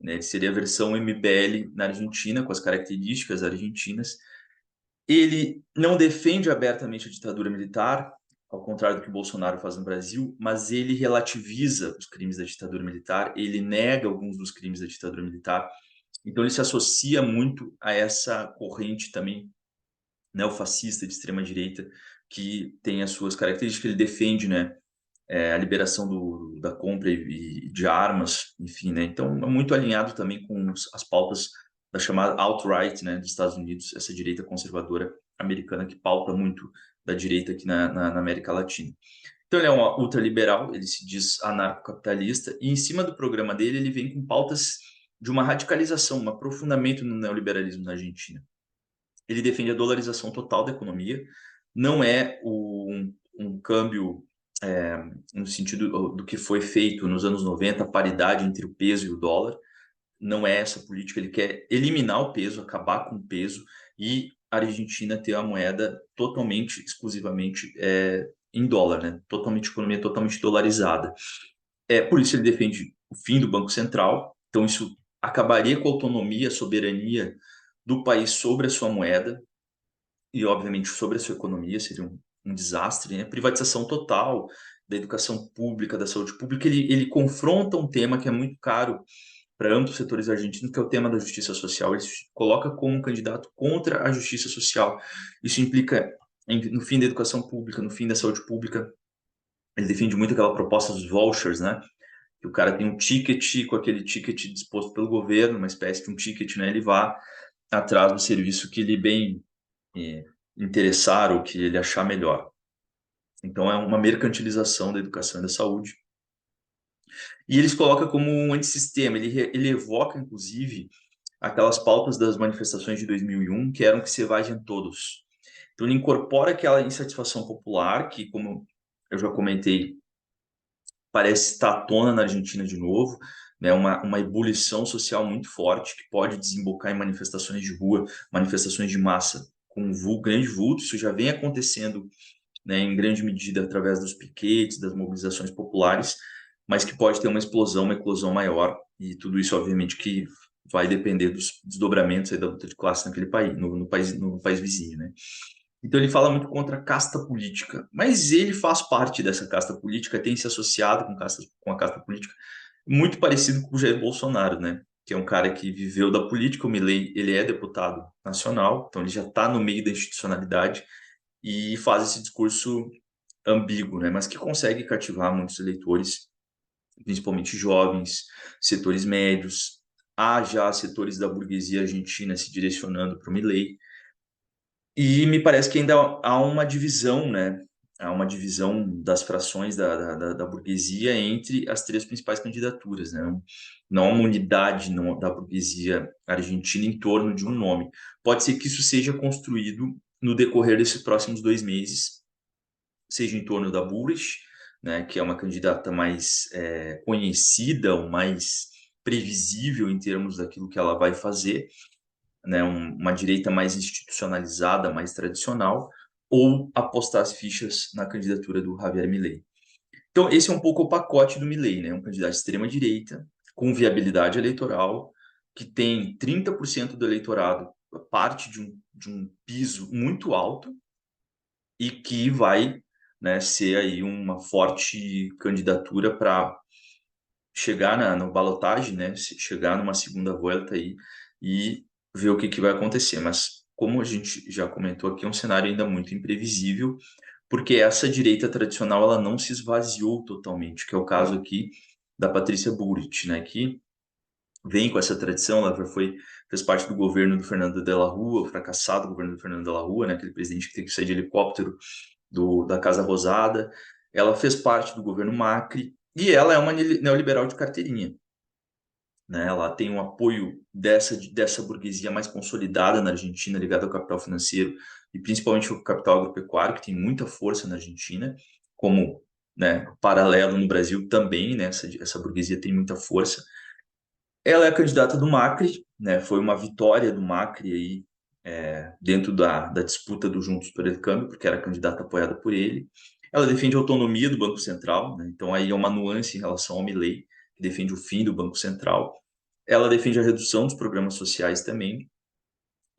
né, ele seria a versão MBL na Argentina, com as características argentinas. Ele não defende abertamente a ditadura militar, ao contrário do que o Bolsonaro faz no Brasil, mas ele relativiza os crimes da ditadura militar, ele nega alguns dos crimes da ditadura militar. Então, ele se associa muito a essa corrente também neofascista de extrema-direita, que tem as suas características. Ele defende, né, a liberação da compra de armas, enfim, né? Então, é muito alinhado também com as pautas da chamada alt-right, né, dos Estados Unidos, essa direita conservadora americana que pauta muito da direita aqui na América Latina. Então, ele é um ultraliberal, ele se diz anarcocapitalista, e em cima do programa dele, ele vem com pautas de uma radicalização, um aprofundamento no neoliberalismo na Argentina. Ele defende a dolarização total da economia, não é um câmbio no sentido do que foi feito nos anos 90, a paridade entre o peso e o dólar, não é essa política, ele quer eliminar o peso, acabar com o peso, e a Argentina ter a moeda totalmente, exclusivamente em dólar, né? Totalmente, economia totalmente dolarizada. Por isso ele defende o fim do Banco Central, então isso acabaria com a autonomia, a soberania do país sobre a sua moeda e, obviamente, sobre a sua economia, seria um desastre, né? Privatização total da educação pública, da saúde pública, ele confronta um tema que é muito caro para amplos setores argentinos, que é o tema da justiça social. Ele se coloca como um candidato contra a justiça social. Isso implica no fim da educação pública, no fim da saúde pública. Ele defende muito aquela proposta dos vouchers, né? Que o cara tem um ticket, com aquele ticket disposto pelo governo, uma espécie de um ticket, né? Ele vá atrás do serviço que ele bem interessar ou que ele achar melhor. Então, é uma mercantilização da educação e da saúde. E eles colocam como um antissistema. Ele evoca, inclusive, aquelas pautas das manifestações de 2001, que eram que se evajem todos. Então, ele incorpora aquela insatisfação popular, que, como eu já comentei, parece estar à tona na Argentina de novo, né? Uma ebulição social muito forte, que pode desembocar em manifestações de rua, manifestações de massa, com grande vulto. Isso já vem acontecendo, né, em grande medida através dos piquetes, das mobilizações populares, mas que pode ter uma explosão, uma eclosão maior, e tudo isso, obviamente, que vai depender dos desdobramentos aí da luta de classe naquele país, no país vizinho, né? Então ele fala muito contra a casta política, mas ele faz parte dessa casta política, tem se associado com a casta política, muito parecido com o Jair Bolsonaro, né? Que é um cara que viveu da política. O Milei, ele é deputado nacional, então ele já está no meio da institucionalidade e faz esse discurso ambíguo, né? Mas que consegue cativar muitos eleitores, principalmente jovens, setores médios. Há já setores da burguesia argentina se direcionando para o Milei. E me parece que ainda há uma divisão, né? Há uma divisão das frações da burguesia entre as três principais candidaturas, né? Não há uma unidade da burguesia argentina em torno de um nome. Pode ser que isso seja construído no decorrer desses próximos 2 meses, seja em torno da Bullrich, né, que é uma candidata mais conhecida, ou mais previsível em termos daquilo que ela vai fazer, né, uma direita mais institucionalizada, mais tradicional, ou apostar as fichas na candidatura do Javier Milei. Então, esse é um pouco o pacote do Milei, né, um candidato de extrema-direita, com viabilidade eleitoral, que tem 30% do eleitorado, parte de um piso muito alto, e que vai, né, ser aí uma forte candidatura para chegar no balotagem, né, chegar numa segunda volta aí e ver o que vai acontecer. Mas, como a gente já comentou aqui, é um cenário ainda muito imprevisível, porque essa direita tradicional ela não se esvaziou totalmente, que é o caso aqui da Patrícia Bullrich, né, que vem com essa tradição. Ela fez parte do governo do Fernando de la Rúa, o fracassado governo do Fernando de la Rúa, né, aquele presidente que tem que sair de helicóptero da Casa Rosada. Ela fez parte do governo Macri e ela é uma neoliberal de carteirinha, né? Ela tem um apoio dessa burguesia mais consolidada na Argentina, ligada ao capital financeiro e principalmente ao capital agropecuário, que tem muita força na Argentina, como, né, paralelo no Brasil também, né? Essa burguesia tem muita força. Ela é a candidata do Macri, né? Foi uma vitória do Macri aí, dentro da disputa do Juntos pelo Câmbio, porque era a candidata apoiada por ele. Ela defende a autonomia do Banco Central, né? Então aí é uma nuance em relação ao Milei, que defende o fim do Banco Central. Ela defende a redução dos programas sociais também.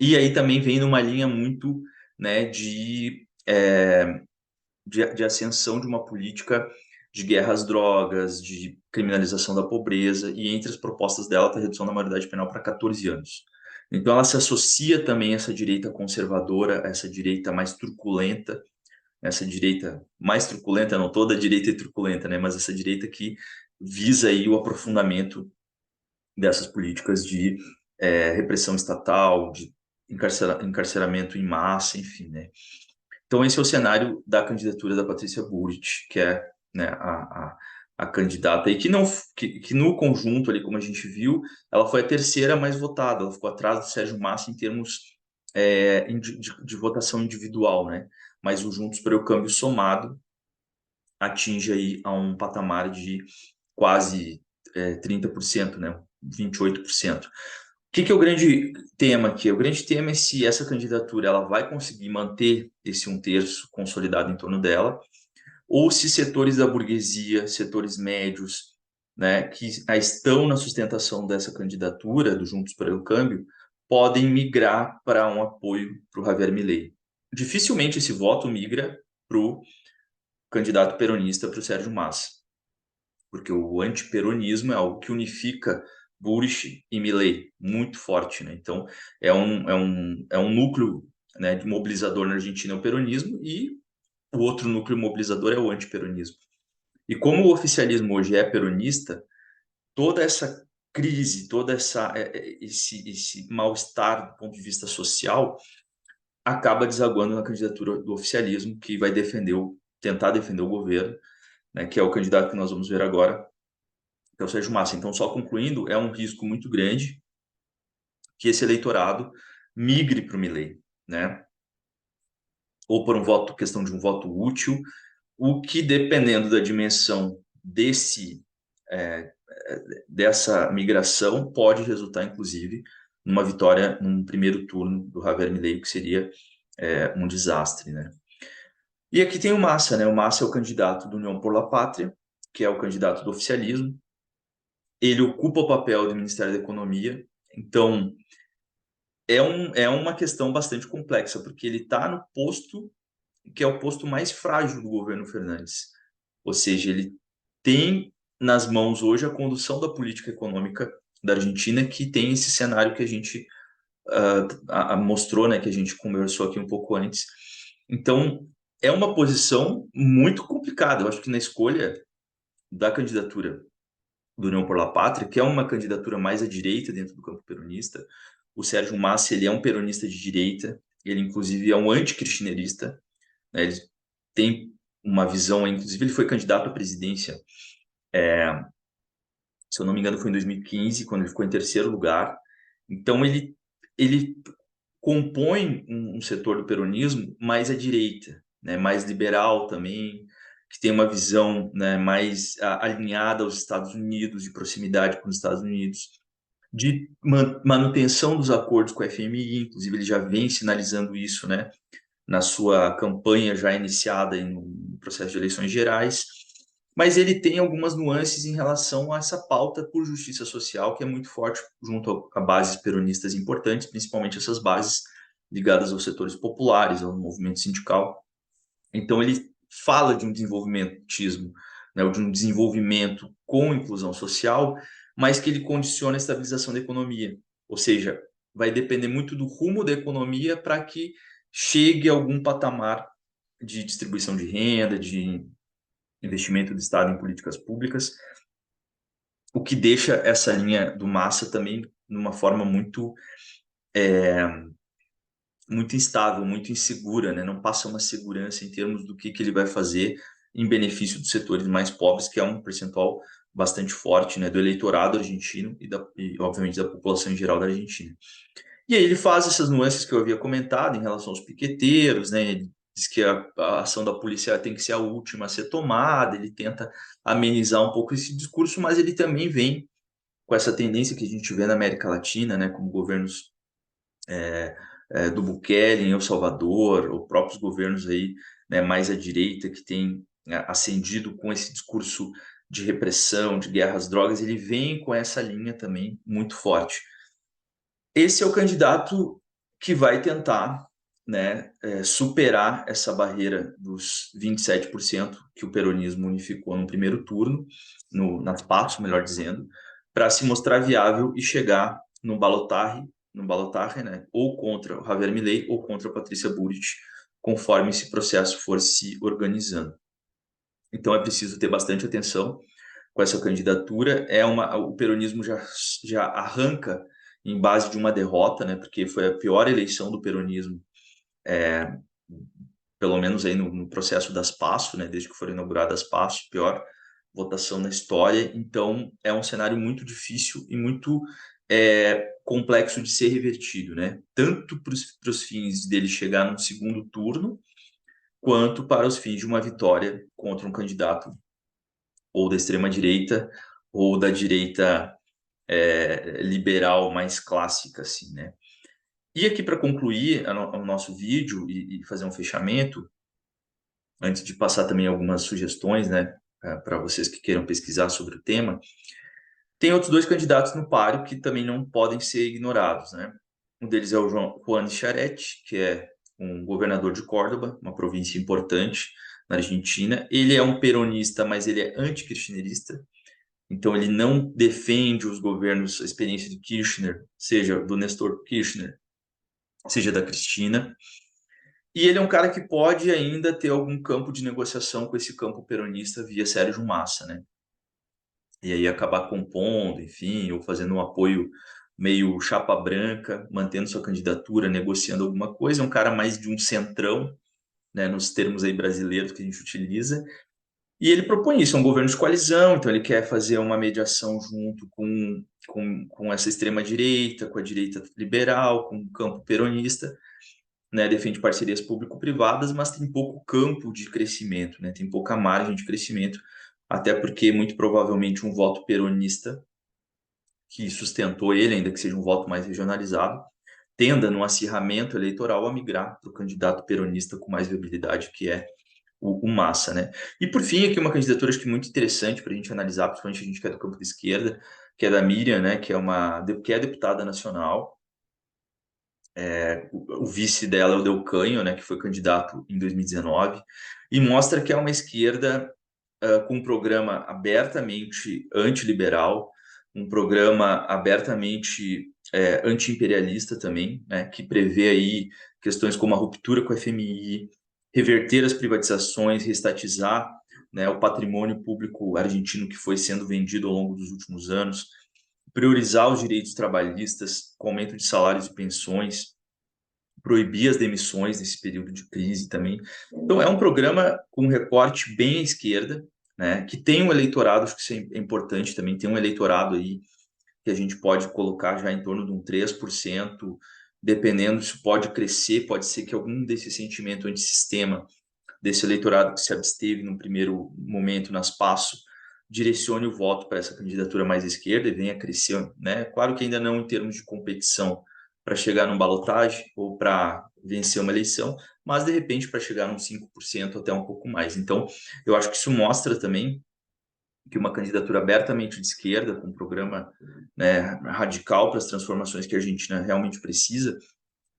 E aí também vem numa linha muito, né, de ascensão de uma política de guerra às drogas, de criminalização da pobreza, e entre as propostas dela está a redução da maioridade penal para 14 anos. Então ela se associa também a essa direita conservadora, essa direita mais truculenta, essa direita mais truculenta, não toda direita é truculenta, né, mas essa direita que visa aí o aprofundamento dessas políticas de repressão estatal, de encarceramento em massa, enfim, né. Então, esse é o cenário da candidatura da Patrícia Bullrich, que é, né, a candidata aí, que no conjunto ali, como a gente viu, ela foi a terceira mais votada, ela ficou atrás do Sérgio Massa em termos de votação individual, né? Mas o Juntos pelo Câmbio somado atinge aí a um patamar de quase 30%, né? 28%. O que é o grande tema aqui? O grande tema é se essa candidatura ela vai conseguir manter esse 1/3 consolidado em torno dela, ou se setores da burguesia, setores médios, né, que estão na sustentação dessa candidatura do Juntos pelo Câmbio, podem migrar para um apoio para o Javier Milei. Dificilmente esse voto migra para o candidato peronista, para o Sérgio Massa, porque o antiperonismo é algo que unifica Buric e Milei muito forte, né? Então é um núcleo, né, de mobilizador na Argentina, é o peronismo, e o outro núcleo mobilizador é o antiperonismo. E como o oficialismo hoje é peronista, toda essa crise, esse mal-estar do ponto de vista social acaba desaguando na candidatura do oficialismo, que vai tentar defender o governo, né, que é o candidato que nós vamos ver agora, que é o Sérgio Massa. Então, só concluindo, é um risco muito grande que esse eleitorado migre para o Milei, né? Ou por questão de um voto útil, o que, dependendo da dimensão é, dessa migração, pode resultar, inclusive, numa vitória num primeiro turno do Javier Milei, que seria um desastre, né? E aqui tem o Massa, né? O Massa é o candidato do União por la Pátria, que é o candidato do oficialismo. Ele ocupa o papel do Ministério da Economia, então é uma questão bastante complexa, porque ele está no posto que é o posto mais frágil do governo Fernandes. Ou seja, ele tem nas mãos hoje a condução da política econômica da Argentina, que tem esse cenário que a gente mostrou, né, que a gente conversou aqui um pouco antes. Então, é uma posição muito complicada. Eu acho que na escolha da candidatura do União por la Pátria, que é uma candidatura mais à direita dentro do campo peronista, o Sérgio Massa, ele é um peronista de direita, ele inclusive é um anticirchnerista, né? Ele tem uma visão, inclusive ele foi candidato à presidência, se eu não me engano foi em 2015, quando ele ficou em terceiro lugar. Então ele compõe um setor do peronismo mais à direita, né? Mais liberal também, que tem uma visão, né, mais alinhada aos Estados Unidos, de proximidade com os Estados Unidos, de manutenção dos acordos com a FMI, inclusive ele já vem sinalizando isso, né, na sua campanha já iniciada no processo de eleições gerais, mas ele tem algumas nuances em relação a essa pauta por justiça social, que é muito forte junto a bases peronistas importantes, principalmente essas bases ligadas aos setores populares, ao movimento sindical. Então ele fala de um desenvolvimentismo, né, de um desenvolvimento com inclusão social, mas que ele condiciona a estabilização da economia. Ou seja, vai depender muito do rumo da economia para que chegue a algum patamar de distribuição de renda, de investimento do Estado em políticas públicas, o que deixa essa linha do Massa também numa forma muito instável, muito insegura, né? Não passa uma segurança em termos do que ele vai fazer em benefício dos setores mais pobres, que é um percentual bastante forte, né, do eleitorado argentino e, obviamente, da população em geral da Argentina. E aí ele faz essas nuances que eu havia comentado em relação aos piqueteiros, né? Ele diz que a ação da polícia tem que ser a última a ser tomada, ele tenta amenizar um pouco esse discurso, mas ele também vem com essa tendência que a gente vê na América Latina, né, como governos do Bukele em El Salvador, ou próprios governos aí, né, mais à direita que têm ascendido com esse discurso de repressão, de guerra às drogas, ele vem com essa linha também muito forte. Esse é o candidato que vai tentar, né, superar essa barreira dos 27% que o peronismo unificou no primeiro turno, nas PASSO, melhor dizendo, para se mostrar viável e chegar no balotaje, né, ou contra o Javier Milei ou contra a Patrícia Bullrich, conforme esse processo for se organizando. Então é preciso ter bastante atenção com essa candidatura. O peronismo já arranca em base de uma derrota, né, porque foi a pior eleição do peronismo, pelo menos aí no processo das PASSO, né, desde que foram inauguradas as PASSO, pior votação na história. Então é um cenário muito difícil e muito complexo de ser revertido, né, tanto para os fins dele chegar no segundo turno, quanto para os fins de uma vitória contra um candidato ou da extrema direita ou da direita liberal mais clássica, assim, né? E aqui para concluir o nosso vídeo e fazer um fechamento, antes de passar também algumas sugestões, né, para vocês que queiram pesquisar sobre o tema, tem outros dois candidatos no páreo que também não podem ser ignorados, né? Um deles é o Juan Schiaretti, que é um governador de Córdoba, uma província importante na Argentina. Ele é um peronista, mas ele é antikirchnerista. Então, ele não defende os governos, a experiência de Kirchner, seja do Nestor Kirchner, seja da Cristina. E ele é um cara que pode ainda ter algum campo de negociação com esse campo peronista via Sérgio Massa, né? E aí acabar compondo, enfim, ou fazendo um apoio meio chapa branca, mantendo sua candidatura, negociando alguma coisa. É um cara mais de um centrão, né, nos termos aí brasileiros que a gente utiliza. E ele propõe isso, é um governo de coalizão, então ele quer fazer uma mediação junto com essa extrema-direita, com a direita liberal, com o campo peronista, né, defende parcerias público-privadas, mas tem pouco campo de crescimento, né, tem pouca margem de crescimento, até porque muito provavelmente um voto peronista que sustentou ele, ainda que seja um voto mais regionalizado, tenda no acirramento eleitoral a migrar para o candidato peronista com mais viabilidade, que é o Massa, né? E por fim, aqui uma candidatura acho que muito interessante para a gente analisar, principalmente a gente que é do campo da esquerda, que é da Miriam, né? Que é deputada nacional. O vice dela é o Delcanho, né? Que foi candidato em 2019 e mostra que é uma esquerda com um programa abertamente antiliberal, um programa abertamente anti-imperialista também, né, que prevê aí questões como a ruptura com a FMI, reverter as privatizações, reestatizar, né, o patrimônio público argentino que foi sendo vendido ao longo dos últimos anos, priorizar os direitos trabalhistas com aumento de salários e pensões, proibir as demissões nesse período de crise também. Então, é um programa com um recorte bem à esquerda, né, que tem um eleitorado, acho que isso é importante também, tem um eleitorado aí que a gente pode colocar já em torno de um 3%, dependendo, isso pode crescer, pode ser que algum desse sentimento antissistema, desse eleitorado que se absteve no primeiro momento nas PASSO, direcione o voto para essa candidatura mais à esquerda e venha crescer, né? Claro que ainda não em termos de competição para chegar num balotagem ou para vencer uma eleição, mas de repente para chegar num 5% até um pouco mais. Então, eu acho que isso mostra também que uma candidatura abertamente de esquerda, com um programa, né, radical para as transformações que a Argentina realmente precisa,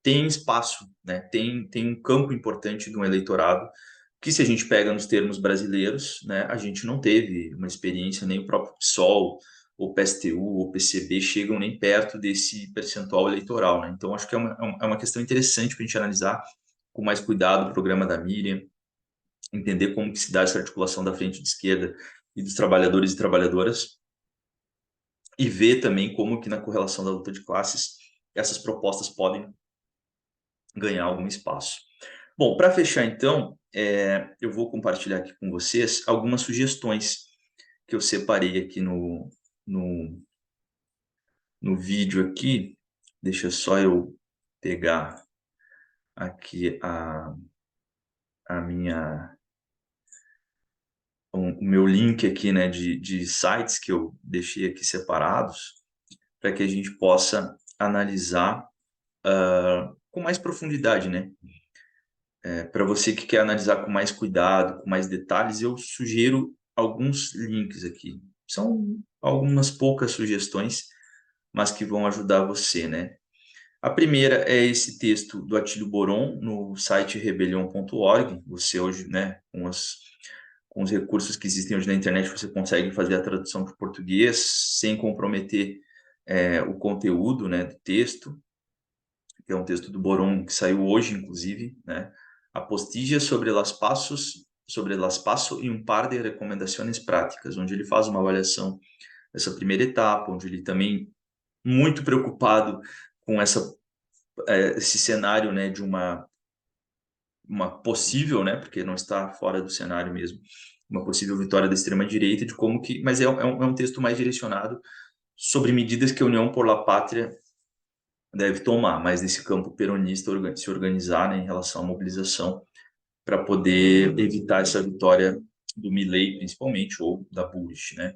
tem espaço, né? Tem um campo importante de um eleitorado que, se a gente pega nos termos brasileiros, né, a gente não teve uma experiência, nem o próprio PSOL, ou PSTU, ou PCB chegam nem perto desse percentual eleitoral, né? Então, acho que é uma questão interessante para a gente analisar com mais cuidado o programa da Miriam, entender como que se dá essa articulação da frente de esquerda e dos trabalhadores e trabalhadoras, e ver também como que na correlação da luta de classes essas propostas podem ganhar algum espaço. Bom, para fechar então, eu vou compartilhar aqui com vocês algumas sugestões que eu separei aqui no, no vídeo aqui. Deixa só eu pegar aqui a minha o meu link aqui, né, de sites que eu deixei aqui separados para que a gente possa analisar com mais profundidade, né? Para você que quer analisar com mais cuidado, com mais detalhes, eu sugiro alguns links aqui. São algumas poucas sugestões, mas que vão ajudar você, né? A primeira é esse texto do Atílio Boron no site rebelião.org. Você hoje, né, com os recursos que existem hoje na internet, você consegue fazer a tradução para o português sem comprometer o conteúdo, né, do texto, que é um texto do Boron que saiu hoje, inclusive, né? Apostillas sobre las paso e um par de recomendações práticas, onde ele faz uma avaliação dessa primeira etapa, onde ele também muito preocupado com esse cenário, né, de uma possível, né, porque não está fora do cenário mesmo, uma possível vitória da extrema direita, de como que, mas é um texto mais direcionado sobre medidas que a União por la Pátria deve tomar, mas nesse campo peronista se organizar, né, em relação à mobilização para poder evitar essa vitória do Milei, principalmente, ou da Bullrich, né?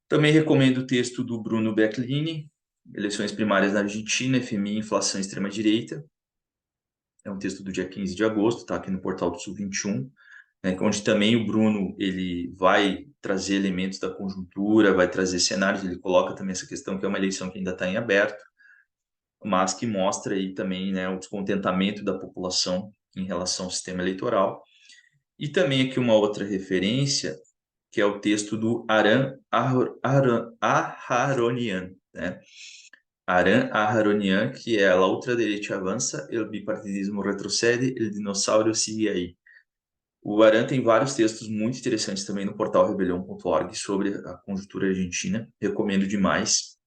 Também recomendo o texto do Bruno Becklini, Eleições Primárias na Argentina, FMI, Inflação e Extrema-Direita. É um texto do dia 15 de agosto, está aqui no portal do Sul 21, né, onde também o Bruno ele vai trazer elementos da conjuntura, vai trazer cenários, ele coloca também essa questão que é uma eleição que ainda está em aberto, mas que mostra aí também, né, o descontentamento da população em relação ao sistema eleitoral. E também aqui uma outra referência, que é o texto do Aharonian, né? Aharonian, que é "La ultraderecha avança, el bipartidismo retrocede, el dinossauro sigue aí". O Aran tem vários textos muito interessantes também no portal rebelião.org sobre a conjuntura argentina. Recomendo demais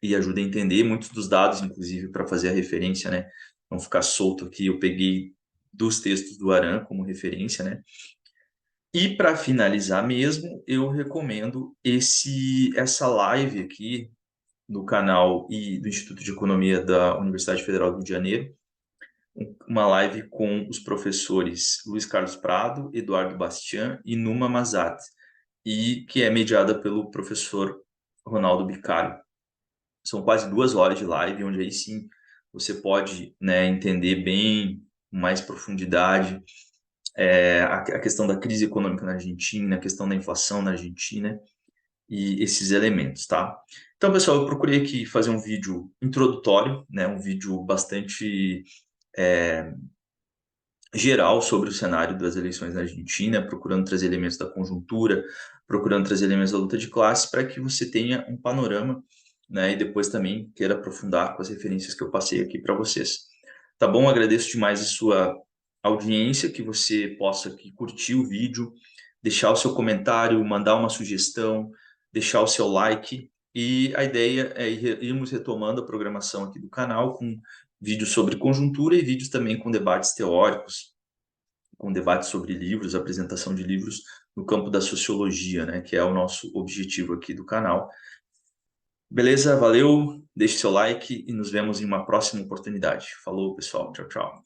e ajuda a entender muitos dos dados, inclusive, para fazer a referência, né? Não ficar solto aqui. Eu peguei dos textos do Aran como referência, né? E para finalizar mesmo, eu recomendo essa live aqui no canal e do Instituto de Economia da Universidade Federal do Rio de Janeiro, uma live com os professores Luiz Carlos Prado, Eduardo Bastian e Numa Mazat, e que é mediada pelo professor Ronaldo Bicalho. São quase 2 horas de live, onde aí sim você pode, né, entender bem, com mais profundidade, a questão da crise econômica na Argentina, a questão da inflação na Argentina e esses elementos, tá? Então, pessoal, eu procurei aqui fazer um vídeo introdutório, né, um vídeo bastante geral sobre o cenário das eleições na Argentina, procurando trazer elementos da conjuntura, procurando trazer elementos da luta de classe, para que você tenha um panorama, né, e depois também queira aprofundar com as referências que eu passei aqui para vocês. Tá bom? Agradeço demais a sua audiência, que você possa aqui curtir o vídeo, deixar o seu comentário, mandar uma sugestão, deixar o seu like, e a ideia é irmos retomando a programação aqui do canal com vídeos sobre conjuntura e vídeos também com debates teóricos, com debates sobre livros, apresentação de livros no campo da sociologia, né, que é o nosso objetivo aqui do canal. Beleza? Valeu, deixe seu like e nos vemos em uma próxima oportunidade. Falou, pessoal. Tchau, tchau.